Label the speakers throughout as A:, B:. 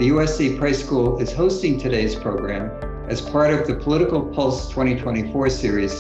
A: the USC Price School is hosting today's program as part of the Political Pulse 2024 series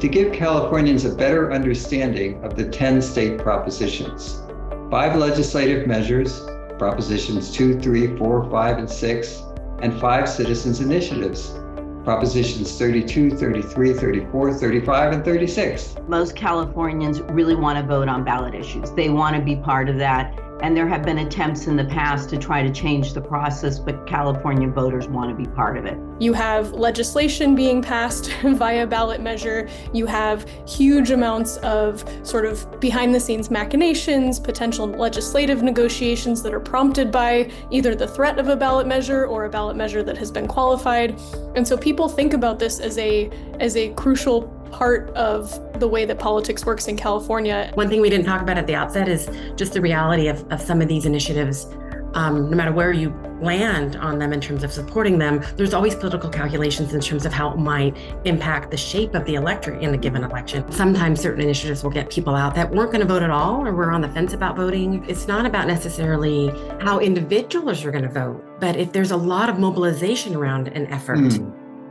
A: to give Californians a better understanding of the 10 state propositions. 5 legislative measures, Propositions 2, 3, 4, 5, and 6, and 5 citizens initiatives, Propositions 32, 33, 34, 35, and 36.
B: Most Californians really want to vote on ballot issues. They want to be part of that. And there have been attempts in the past to try to change the process, but California voters want to be part of it.
C: You have legislation being passed via ballot measure. You have huge amounts of sort of behind the scenes machinations, potential legislative negotiations that are prompted by either the threat of a ballot measure or a ballot measure that has been qualified. And so people think about this as a crucial part of the way that politics works in California.
D: One thing we didn't talk about at the outset is just the reality of some of these initiatives. No matter where you land on them in terms of supporting them, there's always political calculations in terms of how it might impact the shape of the electorate in a given election. Sometimes certain initiatives will get people out that weren't going to vote at all or were on the fence about voting. It's not about necessarily how individuals are going to vote, but if there's a lot of mobilization around an effort,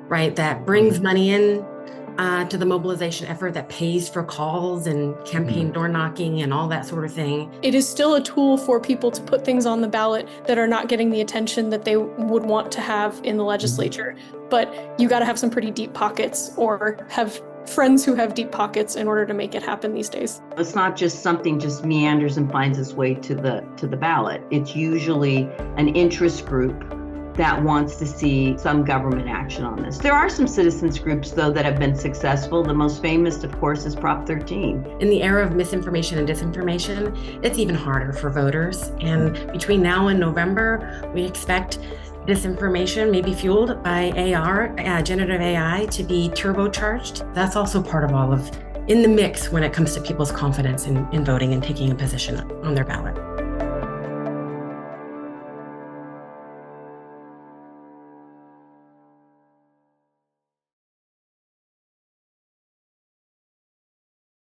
D: right, that brings money in to the mobilization effort, that pays for calls and campaign door knocking and all that sort of thing.
C: It is still a tool for people to put things on the ballot that are not getting the attention that they would want to have in the legislature. But you got to have some pretty deep pockets or have friends who have deep pockets in order to make it happen these days.
B: It's not just something just meanders and finds its way to the ballot. It's usually an interest group that wants to see some government action on this. There are some citizens groups, though, that have been successful. The most famous, of course, is Prop 13.
D: In the era of misinformation and disinformation, it's even harder for voters. And between now and November, we expect disinformation, maybe fueled by generative AI, to be turbocharged. That's also part of all of in the mix when it comes to people's confidence in voting and taking a position on their ballot.